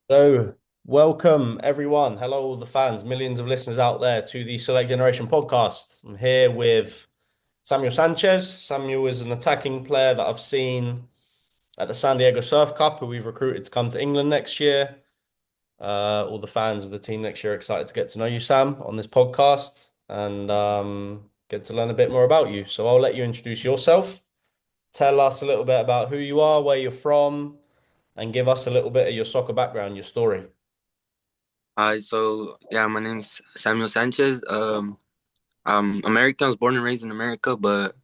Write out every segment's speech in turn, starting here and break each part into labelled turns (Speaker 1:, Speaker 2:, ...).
Speaker 1: So, welcome everyone. Hello, all the fans, millions of listeners out there to the Select Generation podcast. I'm here with Samuel Sanchez. Samuel is an attacking player that I've seen at the San Diego Surf Cup, who we've recruited to come to England next year. All the fans of the team next year are excited to get to know you, Sam, on this podcast and get to learn a bit more about you. So, I'll let you introduce yourself. Tell us a little bit about who you are, where you're from, and give us a little bit of your soccer background, your story.
Speaker 2: Hi, so yeah, my name's Samuel Sanchez. I'm American. I was born and raised in America, but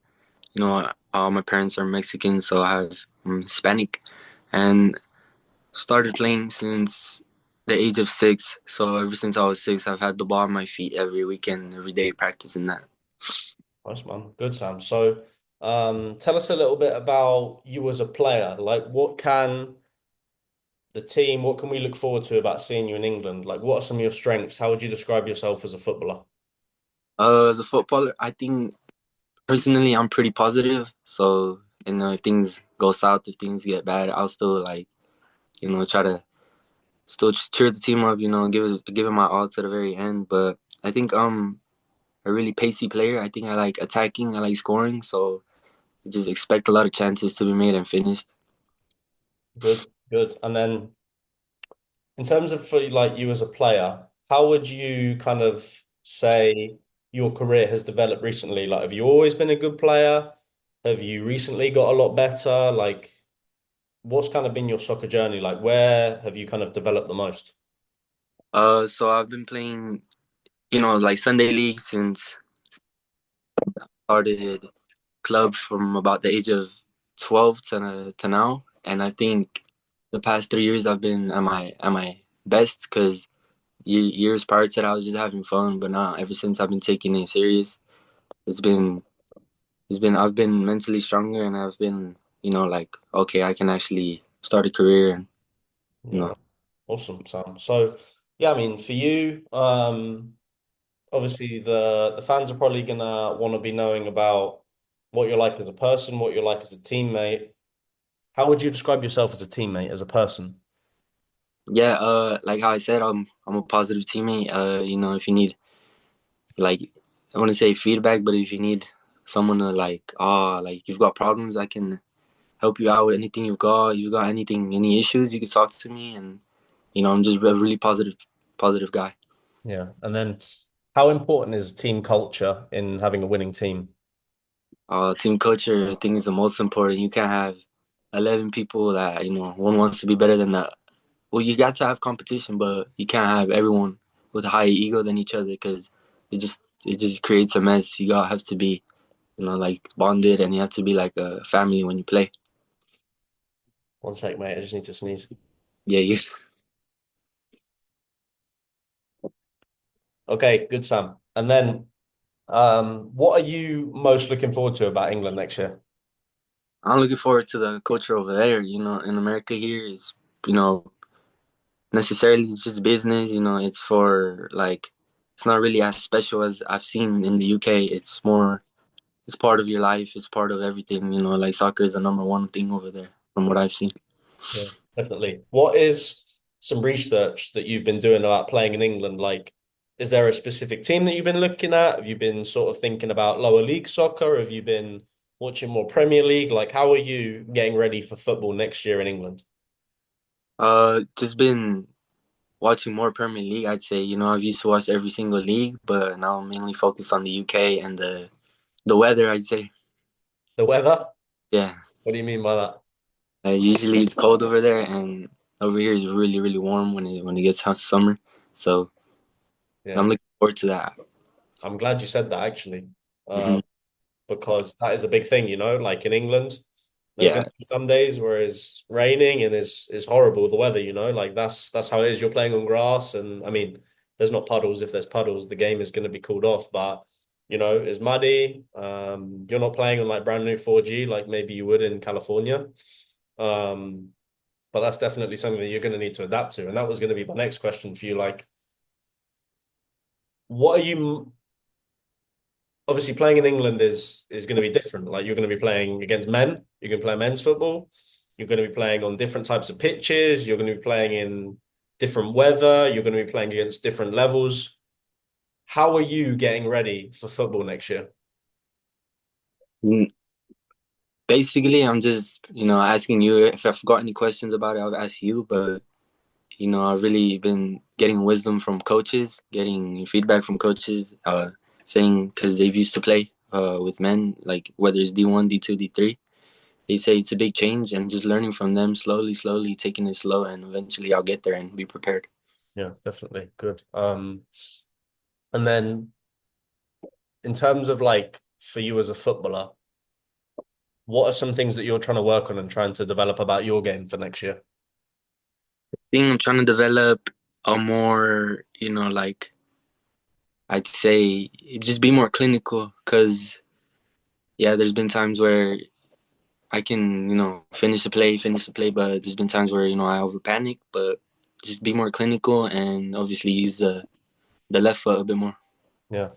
Speaker 2: all my parents are Mexican, so I'm Hispanic, and started playing since the age of 6. So ever since I was 6, I've had the ball on my feet every weekend, every day practicing that.
Speaker 1: Nice man. Good, Sam. So, tell us a little bit about you as a player. Like, what can the team, what can we look forward to about seeing you in England? Like, what are some of your strengths? How would you describe yourself as a footballer?
Speaker 2: As a footballer, I think personally I'm pretty positive. So if things go south, if things get bad, I'll still try to still cheer the team up, give it my all to the very end. But I think a really pacey player. I think I like attacking, I like scoring, so I just expect a lot of chances to be made and finished.
Speaker 1: Good, good. And then, in terms of for like you as a player, how would you kind of say your career has developed recently? Like, have you always been a good player? Have you recently got a lot better? Like, what's kind of been your soccer journey? Like, where have you kind of developed the most?
Speaker 2: So I've been playing, like Sunday league since started clubs from about the age of 12 to now, and I think the past 3 years I've been at my best because years prior to that I was just having fun, but now ever since I've been taking it serious, it's been I've been mentally stronger and I've been like okay I can actually start a career and you
Speaker 1: Yeah.
Speaker 2: know
Speaker 1: Awesome, Sam. So, yeah, I mean, for you, obviously the fans are probably gonna want to be knowing about what you're like as a person, what you're like as a teammate. How would you describe yourself as a teammate, as a person?
Speaker 2: yeah, like how I said, I'm a positive teammate. If you need like I want to say feedback, but if you need someone to like you've got problems, I can help you out with anything you've got anything, any issues, you can talk to me, and I'm just a really positive guy.
Speaker 1: Yeah. And then how important is team culture in having a winning team?
Speaker 2: Team culture, I think is the most important. You can't have 11 people that one wants to be better than the. Well, you got to have competition, but you can't have everyone with a higher ego than each other because it just creates a mess. You gotta have to be like bonded, and you have to be like a family when you play.
Speaker 1: One sec, mate. I just need to sneeze.
Speaker 2: Yeah, you.
Speaker 1: Okay, good, Sam. And then, what are you most looking forward to about England next year?
Speaker 2: I'm looking forward to the culture over there. In America here, it's you know necessarily it's just business. It's for like it's not really as special as I've seen in the UK. It's more. It's part of your life. It's part of everything. Like soccer is the number one thing over there, from what I've seen.
Speaker 1: Yeah, definitely. What is some research that you've been doing about playing in England? Like, is there a specific team that you've been looking at? Have you been sort of thinking about lower league soccer? Have you been watching more Premier League? Like, how are you getting ready for football next year in England?
Speaker 2: Just been watching more Premier League. I'd say I've used to watch every single league, but now I'm mainly focused on the UK and the weather. I'd say,
Speaker 1: The weather?
Speaker 2: yeah.
Speaker 1: What do you mean by that?
Speaker 2: Usually it's cold over there, and over here is really really warm when it gets hot summer. So I'm
Speaker 1: Yeah,
Speaker 2: looking forward to that.
Speaker 1: I'm glad you said that actually,
Speaker 2: Hmm.
Speaker 1: um, because that is a big thing, like in England. There's going
Speaker 2: Yeah,
Speaker 1: to be some days where it's raining and it's horrible the weather, like that's how it is. You're playing on grass, and I mean, there's not puddles. If there's puddles, the game is going to be called off. But it's muddy. You're not playing on like brand new 4G like maybe you would in California. Um, but that's definitely something that you're going to need to adapt to. And that was going to be my next question for you. Like, what are you obviously playing in England is going to be different. Like you're going to be playing against men. You're going to play men's football. You're going to be playing on different types of pitches. You're going to be playing in different weather. You're going to be playing against different levels. How are you getting ready for football next year?
Speaker 2: Mm, Basically, I'm just asking you if I've got any questions about it. I'll ask you, but I've really been getting wisdom from coaches, getting feedback from coaches, saying because they've used to play with men, like whether it's D1, D2, D3. They say it's a big change, and just learning from them slowly, slowly, taking it slow, and eventually I'll get there and be prepared.
Speaker 1: Yeah, definitely. Good. And then in terms of like for you as a footballer, what are some things that you're trying to work on and trying to develop about your game for next year?
Speaker 2: I think I'm trying to develop a more, like I'd say, just be more clinical. Cause yeah, there's been times where I can, finish the play, but there's been times where I over panic. But just be more clinical and obviously use the left foot a bit more.
Speaker 1: Yeah.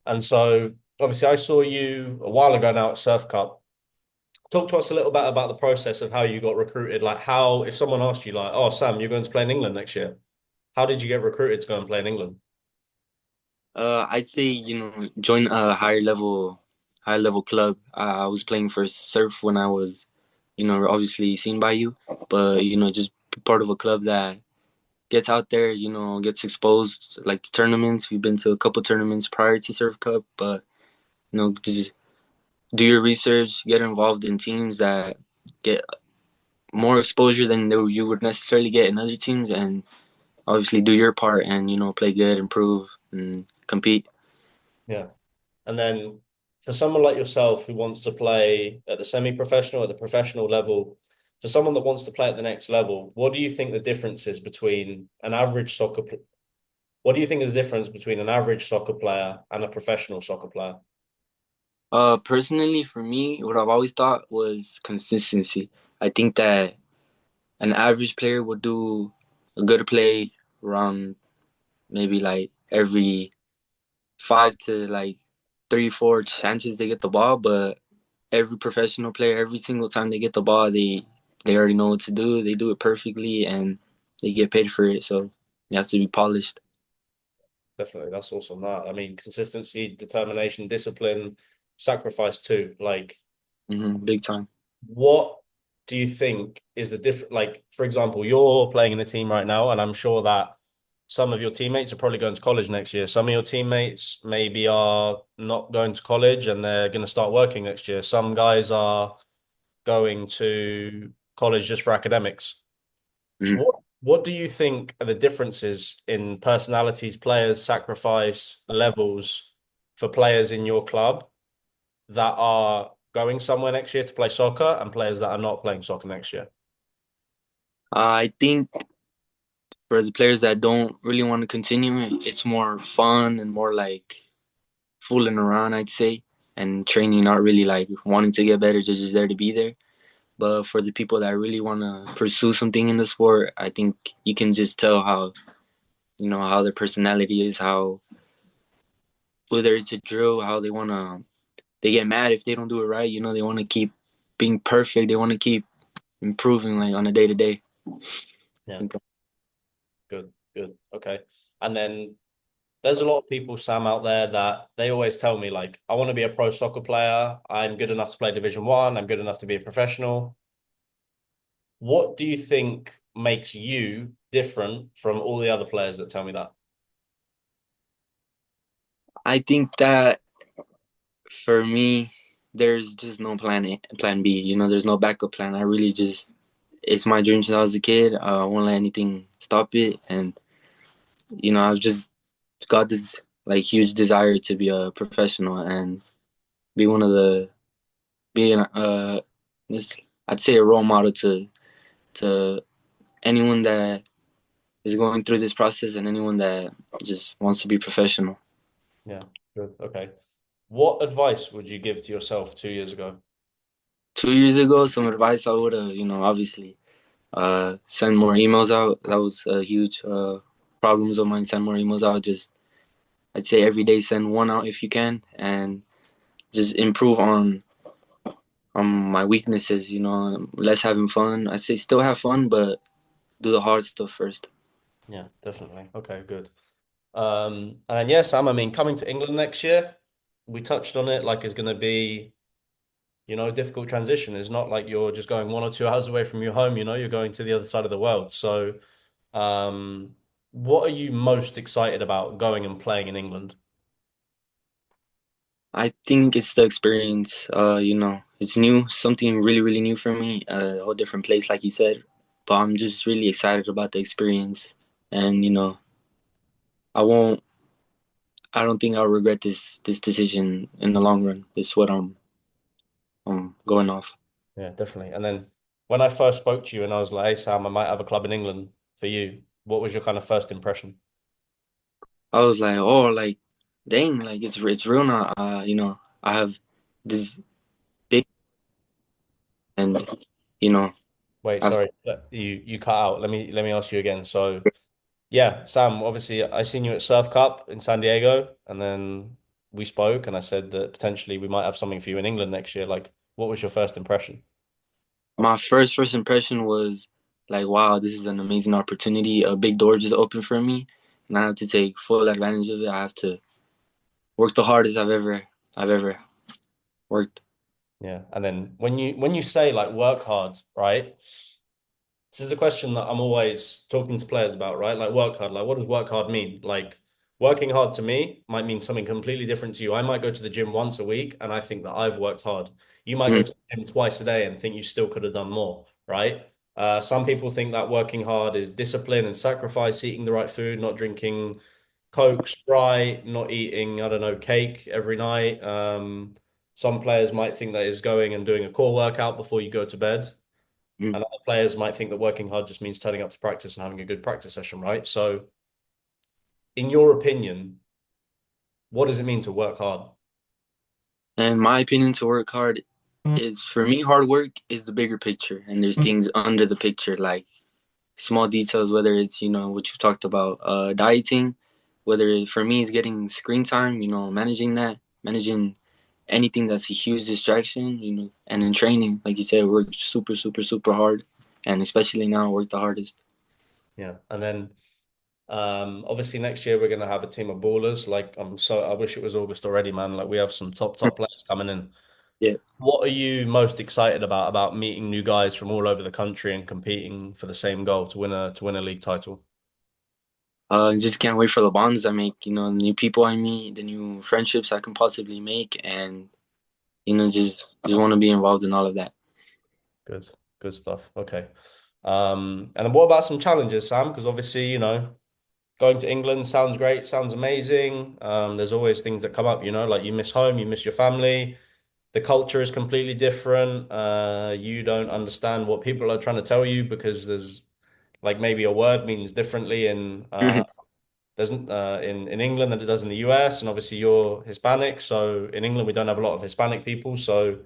Speaker 1: And so obviously I saw you a while ago now at Surf Cup. Talk to us a little bit about the process of how you got recruited. Like how, if someone asked you like, oh, Sam, you're going to play in England next year. How did you get recruited to go and play in England?
Speaker 2: I'd say join a higher level club. I was playing for Surf when I was obviously seen by you, but just be part of a club that gets out there, gets exposed like the tournaments. We've been to a couple tournaments prior to Surf Cup, but just do your research, get involved in teams that get more exposure than you would necessarily get in other teams, and obviously do your part and play good, improve, and compete.
Speaker 1: Yeah. And then for someone like yourself who wants to play at the semi-professional, at the professional level, for someone that wants to play at the next level, what do you think the difference is between an average soccer? What do you think is the difference between an average soccer player and a professional soccer player?
Speaker 2: Personally, for me, what I've always thought was consistency. I think that an average player would do a good play around maybe like every five to like three, four chances they get the ball, but every professional player, every single time they get the ball, they already know what to do. They do it perfectly, and they get paid for it. So you have to be polished.
Speaker 1: Definitely, that's awesome. That I mean, consistency, determination, discipline, sacrifice too. Like,
Speaker 2: Big time.
Speaker 1: what do you think is the different? Like, for example, you're playing in a team right now, and I'm sure that some of your teammates are probably going to college next year. Some of your teammates maybe are not going to college and they're going to start working next year. Some guys are going to college just for academics.
Speaker 2: Mhm.
Speaker 1: What do you think are the differences in personalities, players, sacrifice levels for players in your club that are going somewhere next year to play soccer and players that are not playing soccer next year?
Speaker 2: I think for the players that don't really want to continue, it's more fun and more like fooling around, I'd say, and training, not really like wanting to get better, just there to be there. But for the people that really want to pursue something in the sport, I think you can just tell how how their personality is, how whether it's a drill, how they get mad if they don't do it right. They want to keep being perfect. They want to keep improving like on a day to day.
Speaker 1: Yeah, good, good. Okay. And then there's a lot of people, Sam, out there that they always tell me, like, I want to be a pro soccer player. I'm good enough to play Division One. I'm good enough to be a professional. What do you think makes you different from all the other players that tell me that?
Speaker 2: I think that for me, there's just no plan B. There's no backup plan. I really just it's my dream since I was a kid. I won't let anything stop it, and I've just got this like huge desire to be a professional and be one of the being this I'd say a role model to anyone that is going through this process and anyone that just wants to be professional.
Speaker 1: Yeah, good. Okay. What advice would you give to yourself 2 years ago?
Speaker 2: 2 years ago, some advice I would have, obviously, send more emails out. That was a huge problems of mine. Send more emails out. Just I'd say every day send one out if you can, and just improve on my weaknesses. Less having fun. I'd say still have fun, but do the hard stuff first.
Speaker 1: Yeah, definitely. Okay, good. And then yeah, Sam, I mean, coming to England next year, we touched on it like it's going to be, a difficult transition. It's not like you're just going 1 or 2 hours away from your home, you're going to the other side of the world. So, what are you most excited about going and playing in England?
Speaker 2: I think it's the experience. It's new, something really, really new for me. A whole different place, like you said. But I'm just really excited about the experience, and I won't. I don't think I'll regret this decision in the long run. This is what I'm going off.
Speaker 1: Yeah, definitely. And then when I first spoke to you and I was like, hey, Sam, I might have a club in England for you, what was your kind of first impression?
Speaker 2: I was like, oh, like, dang, like it's real now. I have this big, and you know,
Speaker 1: Wait,
Speaker 2: I've
Speaker 1: sorry, you cut out. Let me ask you again. So, yeah, Sam, obviously I seen you at Surf Cup in San Diego, and then we spoke, and I said that potentially we might have something for you in England next year. Like, what was your first impression?
Speaker 2: my first impression was like, wow, this is an amazing opportunity. A big door just opened for me, and I have to take full advantage of it. I have to work the hardest I've ever worked.
Speaker 1: Yeah, and then when you say like work hard, right? This is the question that I'm always talking to players about, right? Like work hard. Like, what does work hard mean? Like, working hard to me might mean something completely different to you. I might go to the gym once a week and I think that I've worked hard. You might go
Speaker 2: Mm,
Speaker 1: to the gym twice a day and think you still could have done more, right? Some people think that working hard is discipline and sacrifice, eating the right food, not drinking Coke, Sprite, not eating, I don't know, cake every night. Some players might think that is going and doing a core workout before you go to bed.
Speaker 2: mm.
Speaker 1: And other players might think that working hard just means turning up to practice and having a good practice session, right? So, in your opinion, what does it mean to work hard?
Speaker 2: And my opinion to work hard is for me, hard work is the bigger picture, and there's things under the picture like small details, whether it's what you've talked about, dieting, whether for me it's getting screen time, managing that, managing anything that's a huge distraction, and in training, like you said, work super, super, super hard, and especially now, work the hardest.
Speaker 1: Yeah. And then obviously next year we're gonna have a team of ballers. Like I wish it was August already, man. Like we have some top players coming in.
Speaker 2: Yeah.
Speaker 1: What are you most excited about meeting new guys from all over the country and competing for the same goal to win a league title?
Speaker 2: Just can't wait for the bonds I make, the new people I meet, the new friendships I can possibly make, and just want to be involved in all of that.
Speaker 1: Good, good stuff. Okay. And then what about some challenges, Sam? Because obviously, going to England sounds great, sounds amazing. There's always things that come up, like you miss home, you miss your family. The culture is completely different. You don't understand what people are trying to tell you because there's like maybe a word means differently in England than it does in the US. And obviously you're Hispanic, so in England we don't have a lot of Hispanic people, so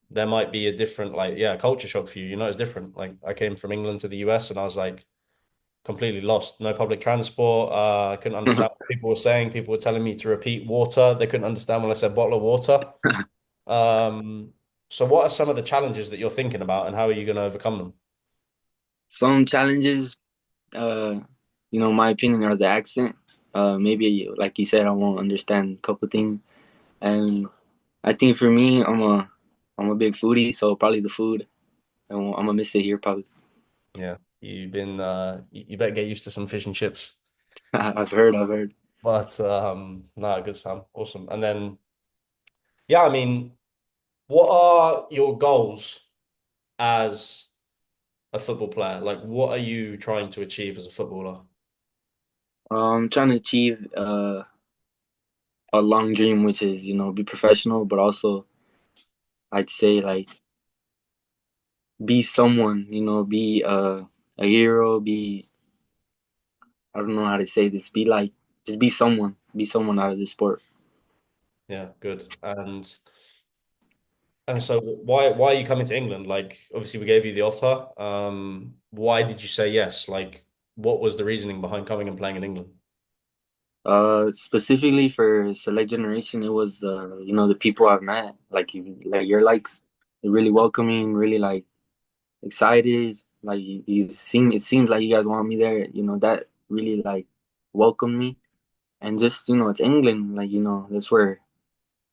Speaker 1: there might be a different like yeah culture shock for you. It's different. Like I came from England to the US and I was like completely lost. No public transport. I couldn't understand what people were saying. People were telling me to repeat water. They couldn't understand when I said bottle of water. Um, so what are some of the challenges that you're thinking about and how are you going to overcome them?
Speaker 2: Some challenges, uh, my opinion are the accent. Maybe like you said, I won't understand a couple things, and I think for me, I'm a big foodie, so probably the food. I'm gonna miss it here probably.
Speaker 1: Yeah, you better get used to some fish and chips.
Speaker 2: I've heard.
Speaker 1: But no, good Sam. Awesome. And then yeah, I mean, what are your goals as a football player? Like what are you trying to achieve as a footballer?
Speaker 2: I'm trying to achieve a long dream, which is be professional, but also I'd say like be someone, be a hero, be I don't know how to say this, be like just be someone out of this sport.
Speaker 1: Yeah, good. And so why are you coming to England? Like obviously we gave you the offer. Why did you say yes? Like what was the reasoning behind coming and playing in England?
Speaker 2: Specifically for Select Generation, it was the people I've met, like like you're like really welcoming, really like excited. Like it seems like you guys want me there. That really like welcomed me. And just, it's England, like, that's where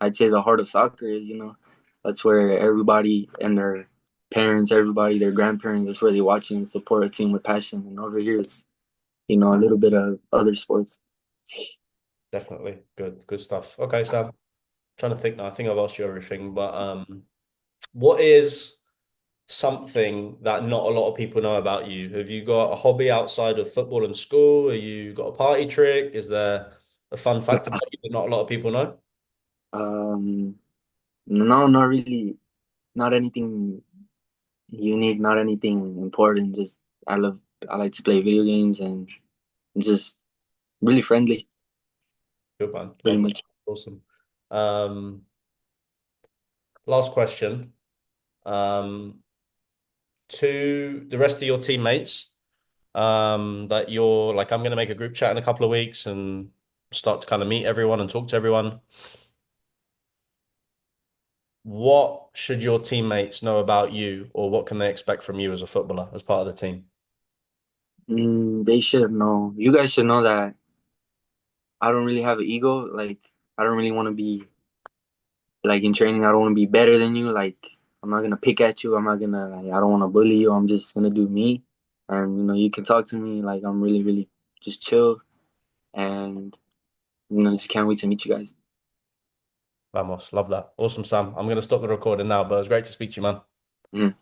Speaker 2: I'd say the heart of soccer is. That's where everybody and their parents, everybody, their grandparents, that's where they watch and support a team with passion. And over here, it's a little bit of other sports.
Speaker 1: Definitely. Good stuff. Okay, Sam. Trying to think now. I think I've asked you everything, but what is something that not a lot of people know about you? Have you got a hobby outside of football and school? Have you got a party trick? Is there a fun fact about you that not a lot of people know?
Speaker 2: Um, no, not really. Not anything unique, not anything important. Just I like to play video games and just really friendly,
Speaker 1: Good man.
Speaker 2: pretty
Speaker 1: Love that.
Speaker 2: much.
Speaker 1: Awesome. Um, last question. Um, to the rest of your teammates, that you're like, I'm going to make a group chat in a couple of weeks and start to kind of meet everyone and talk to everyone. What should your teammates know about you, or what can they expect from you as a footballer, as part of the team?
Speaker 2: They should know. You guys should know that I don't really have an ego. Like I don't really want to be like in training. I don't want to be better than you. Like I'm not gonna pick at you. I'm not gonna like. I don't want to bully you. I'm just gonna do me. And you can talk to me. Like I'm really, really just chill. And just can't wait to meet you guys.
Speaker 1: Vamos, love that. Awesome, Sam. I'm going to stop the recording now, but it was great to speak to you, man.
Speaker 2: Mhm.